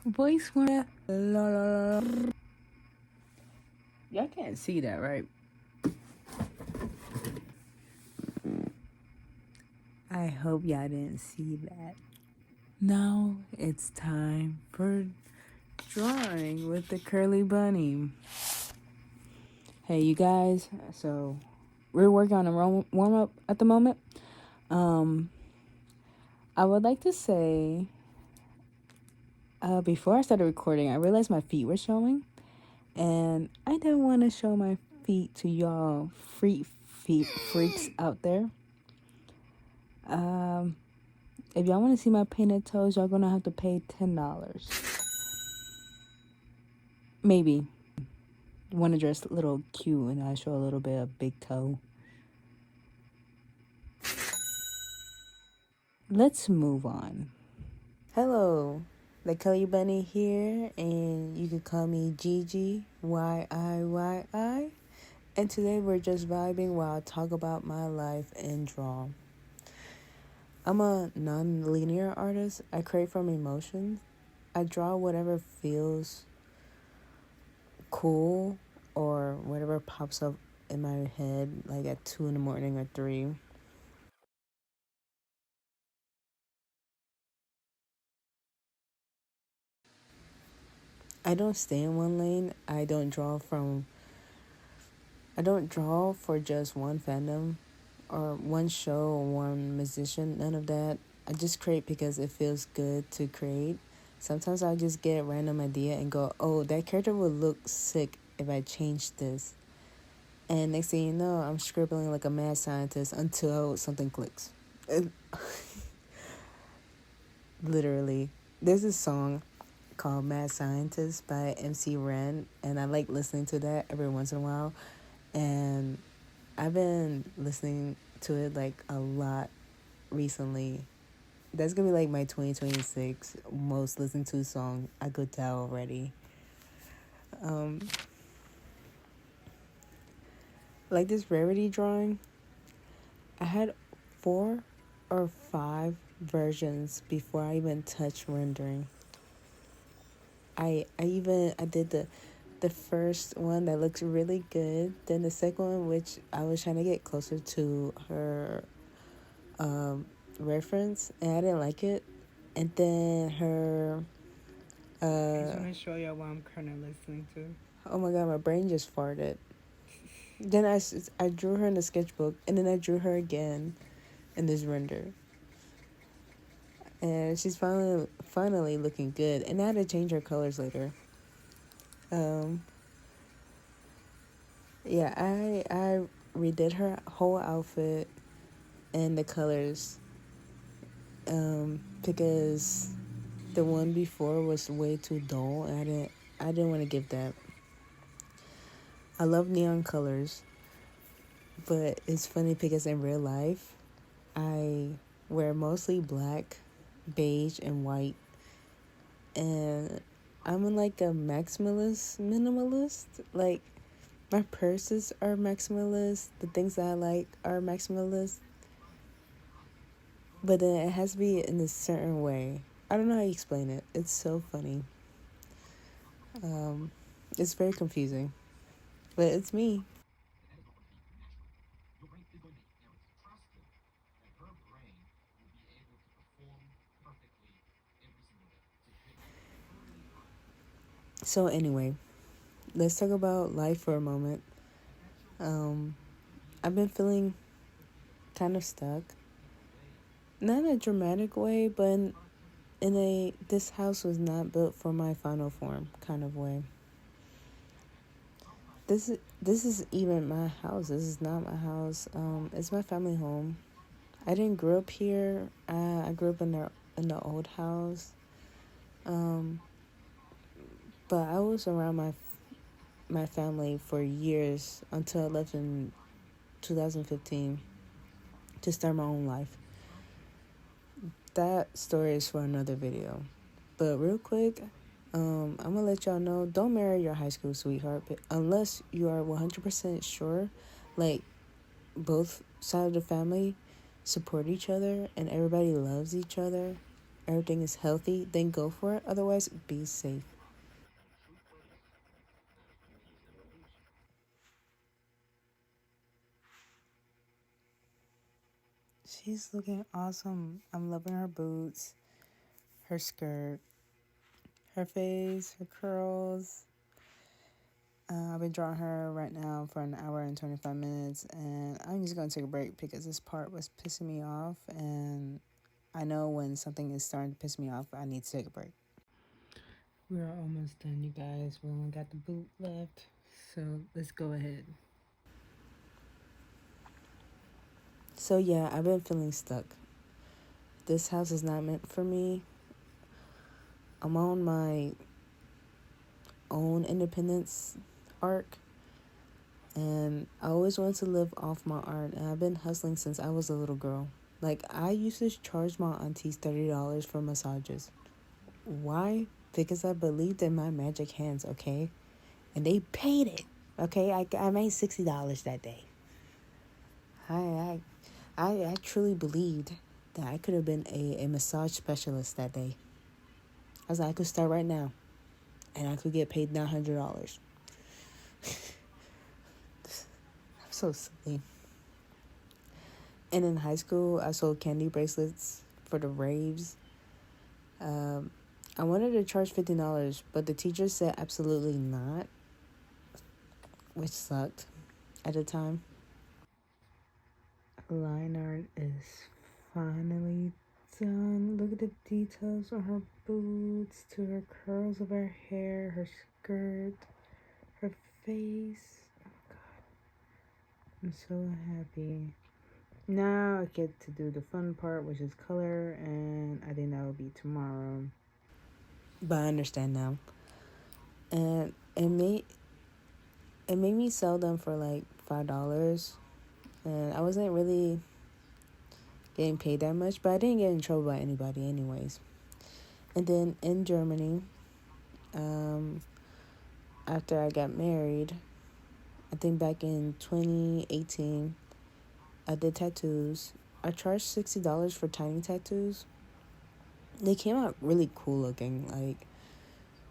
Voice one. Y'all can't see that, right? I hope y'all didn't see that. Now it's time for drawing with the curly bunny. Hey, you guys. So we're working on a warm up at the moment. I would like to say, before I started recording, I realized my feet were showing, and I didn't want to show my feet to y'all freaks out there. If y'all want to see my painted toes, y'all gonna have to pay $10. Maybe. Want to dress a little cute and I show a little bit of big toe. Let's move on. Hello, TheCurlyBunny here, and you can call me Gigi, YIYI. And today we're just vibing while I talk about my life and draw. I'm a non-linear artist. I create from emotions. I draw whatever feels cool or whatever pops up in my head, like at 2 in the morning or 3. I don't stay in one lane. I don't draw for just one fandom or one show or one musician. None of that. I just create because it feels good to create. Sometimes I just get a random idea and go, oh, that character would look sick if I changed this. And next thing you know, I'm scribbling like a mad scientist until something clicks. Literally. There's a song called Mad Scientist by MC Ren, and I like listening to that every once in a while. And I've been listening to it like a lot recently. That's gonna be like my 2026 most listened to song. I could tell already. Like this Rarity drawing, I had 4 or 5 versions before I even touched rendering. I did the first one that looks really good. Then the second one, which I was trying to get closer to her reference, and I didn't like it. And then her. I just want to show y'all what I'm currently listening to. Oh my god, my brain just farted. Then I drew her in the sketchbook, and then I drew her again in this render. And she's finally looking good. And I had to change her colors later. Yeah, I redid her whole outfit and the colors, because the one before was way too dull, and I didn't want to give that. I love neon colors, but it's funny because in real life, I wear mostly black, beige, and white, and I'm like a minimalist. Like, my purses are maximalist. The things that I like are maximalist. But then it has to be in a certain way. I don't know how you explain it. It's so funny. It's very confusing. But it's me. So anyway, let's talk about life for a moment. I've been feeling kind of stuck. Not in a dramatic way, but in a this house was not built for my final form kind of way. This is even my house. This is not my house. It's my family home. I didn't grow up here. I grew up in the old house. But I was around my family for years until I left in 2015 to start my own life. That story is for another video. But real quick, I'm gonna let y'all know, don't marry your high school sweetheart unless you are 100% sure, like, both sides of the family support each other and everybody loves each other. everything is healthy, then go for it. Otherwise, be safe. She's looking awesome. I'm loving her boots, her skirt, her face, her curls. I've been drawing her right now for an hour and 25 minutes, and I'm just going to take a break because this part was pissing me off, and I know when something is starting to piss me off, I need to take a break. We're almost done, you guys. We only got the boot left, so let's go ahead. So, yeah, I've been feeling stuck. This house is not meant for me. I'm on my own independence arc, and I always wanted to live off my art, and I've been hustling since I was a little girl. Like, I used to charge my aunties $30 for massages. Why? Because I believed in my magic hands, okay? And they paid it, okay? I made $60 that day. I truly believed that I could have been a massage specialist that day. I was like, I could start right now, and I could get paid $900. I'm so silly. And in high school, I sold candy bracelets for the raves. I wanted to charge $50, but the teacher said absolutely not, which sucked at the time. Line art is finally done. Look at the details on her boots, to her curls of her hair, her skirt, her face. Oh my god. I'm so happy. Now I get to do the fun part, which is color, and I think that will be tomorrow. But I understand now. And it made me sell them for like $5. And I wasn't really getting paid that much, but I didn't get in trouble by anybody anyways. And then in Germany, after I got married, I think back in 2018, I did tattoos. I charged $60 for tiny tattoos. They came out really cool looking. Like,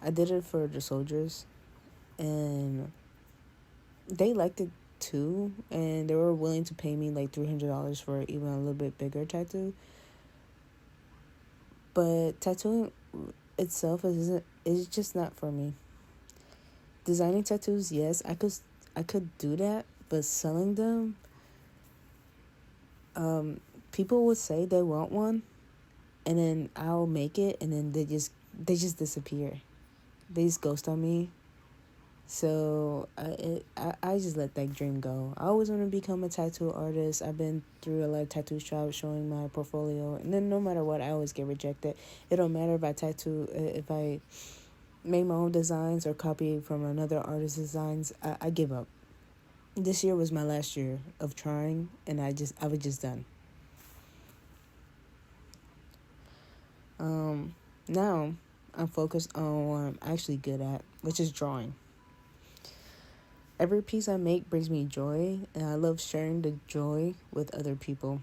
I did it for the soldiers, and they liked it too, and they were willing to pay me like $300 for even a little bit bigger tattoo. But tattooing itself is just not for me. Designing tattoos, yes, I could do that, but selling them, people would say they want one, and then I'll make it, and then they just disappear. They just ghost on me. So I just let that dream go. I always want to become a tattoo artist. I've been through a lot of tattoo shops showing my portfolio, and then no matter what, I always get rejected. It don't matter if I make my own designs or copy from another artist's designs. I give up. This year was my last year of trying, and I was just done. Now I'm focused on what I'm actually good at, which is drawing. Every piece I make brings me joy, and I love sharing the joy with other people,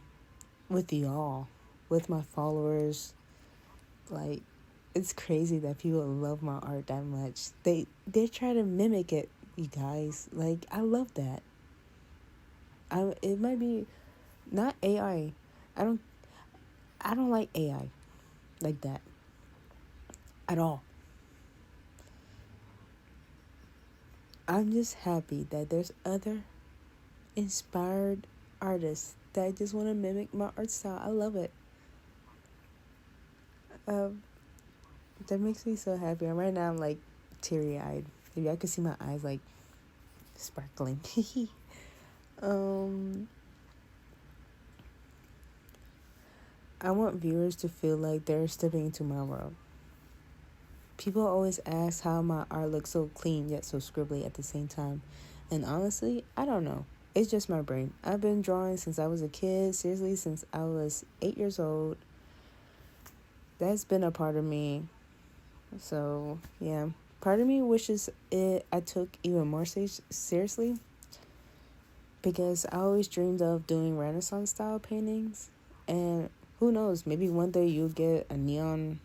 with y'all, with my followers. Like, it's crazy that people love my art that much. They try to mimic it, you guys. Like, I love that. It might be not AI. I don't like AI like that at all. I'm just happy that there's other inspired artists that just want to mimic my art style. I love it. That makes me so happy. And right now I'm like teary-eyed. Maybe I could see my eyes like sparkling. I want viewers to feel like they're stepping into my world. People always ask how my art looks so clean yet so scribbly at the same time. And honestly, I don't know. It's just my brain. I've been drawing since I was a kid. Seriously, since I was 8 years old. That's been a part of me. So, yeah. Part of me wishes I took even more seriously. Because I always dreamed of doing Renaissance style paintings. And Who knows? Maybe one day you'll get a neon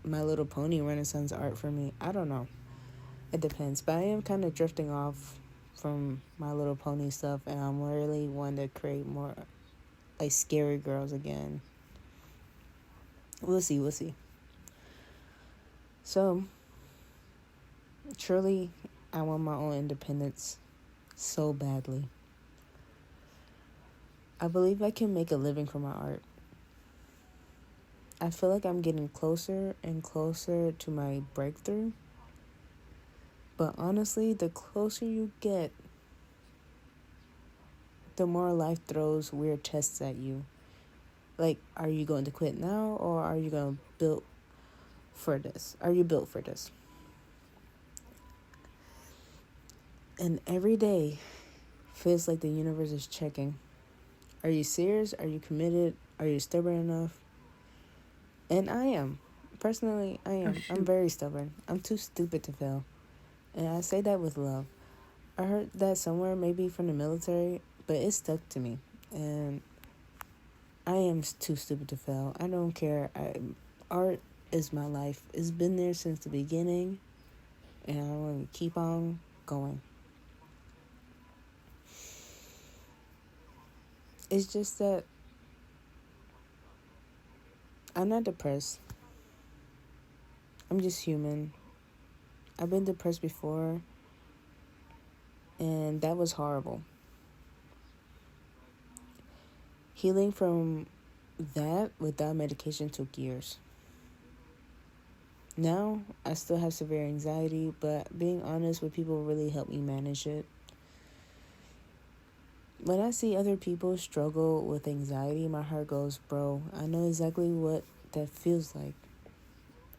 My Little Pony Renaissance art for me. I don't know. It depends. But I am kind of drifting off from My Little Pony stuff, and I'm really wanting to create more like scary girls again. We'll see. We'll see. So, truly, I want my own independence so badly. I believe I can make a living from my art. I feel like I'm getting closer and closer to my breakthrough. But honestly, the closer you get, the more life throws weird tests at you. Like, are you going to quit now, or are you going to build for this? Are you built for this? And every day feels like the universe is checking. Are you serious? Are you committed? Are you stubborn enough? And I am. Personally, I am. I'm very stubborn. I'm too stupid to fail. And I say that with love. I heard that somewhere, maybe from the military, but it stuck to me. And I am too stupid to fail. I don't care. Art is my life. It's been there since the beginning. And I want to keep on going. It's just that I'm not depressed. I'm just human. I've been depressed before, and that was horrible. Healing from that without medication took years. Now, I still have severe anxiety, but being honest with people really helped me manage it. When I see other people struggle with anxiety, my heart goes, bro, I know exactly what that feels like.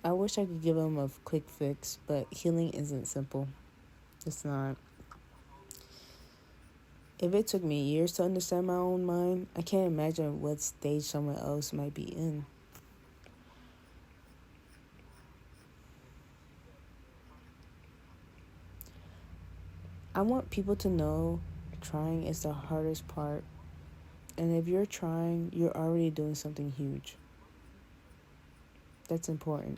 I wish I could give them a quick fix, but healing isn't simple. It's not. If it took me years to understand my own mind, I can't imagine what stage someone else might be in. I want people to know trying is the hardest part. And if you're trying, you're already doing something huge. That's important.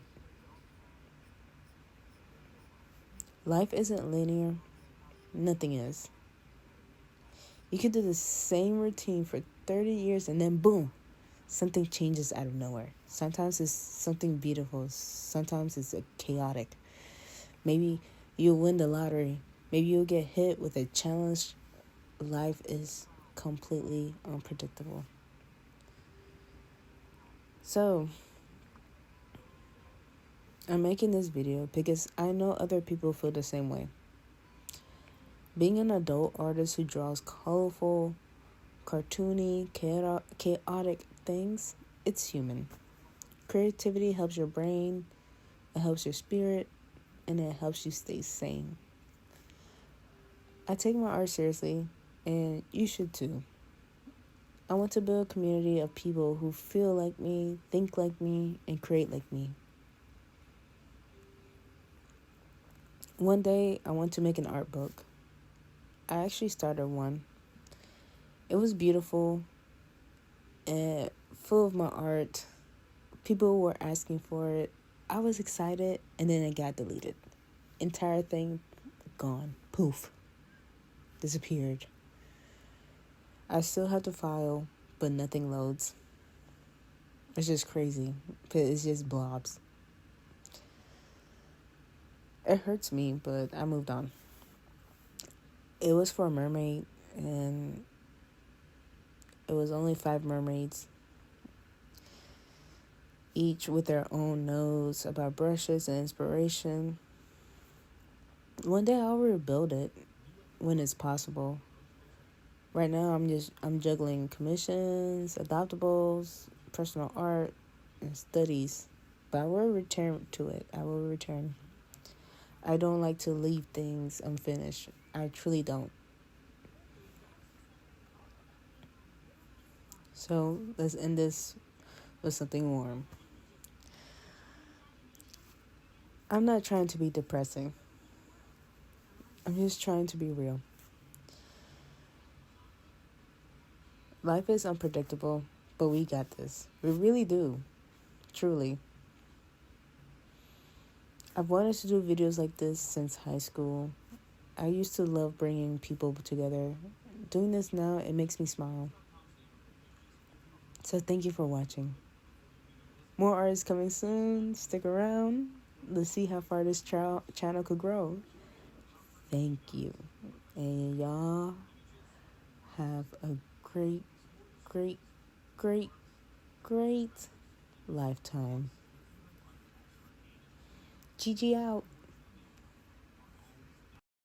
Life isn't linear. Nothing is. You could do the same routine for 30 years and then boom, something changes out of nowhere. Sometimes it's something beautiful. Sometimes it's chaotic. Maybe you'll win the lottery. Maybe you'll get hit with a challenge. Life is completely unpredictable. So, I'm making this video because I know other people feel the same way. Being an adult artist who draws colorful, cartoony, chaotic things, it's human. Creativity helps your brain, it helps your spirit, and it helps you stay sane. I take my art seriously, and you should too. I want to build a community of people who feel like me, think like me, and create like me. One day, I want to make an art book. I actually started one. It was beautiful and full of my art. People were asking for it. I was excited, and then it got deleted. Entire thing gone. Poof. Disappeared. I still have to file, but nothing loads. It's just crazy. It's just blobs. It hurts me, but I moved on. It was for a mermaid, and it was only 5 mermaids, each with their own notes about brushes and inspiration. One day I'll rebuild it when it's possible. Right now I'm juggling commissions, adoptables, personal art, and studies. But I will return to it. I will return. I don't like to leave things unfinished. I truly don't. So let's end this with something warm. I'm not trying to be depressing. I'm just trying to be real. Life is unpredictable, But we got this. We really do. Truly. I've wanted to do videos like this since high school. I used to love bringing people together. Doing this now, it makes me smile. So thank you for watching. More art is coming soon. Stick around. Let's see how far this channel could grow. Thank you. And y'all have a great, great, great, great lifetime. GG out.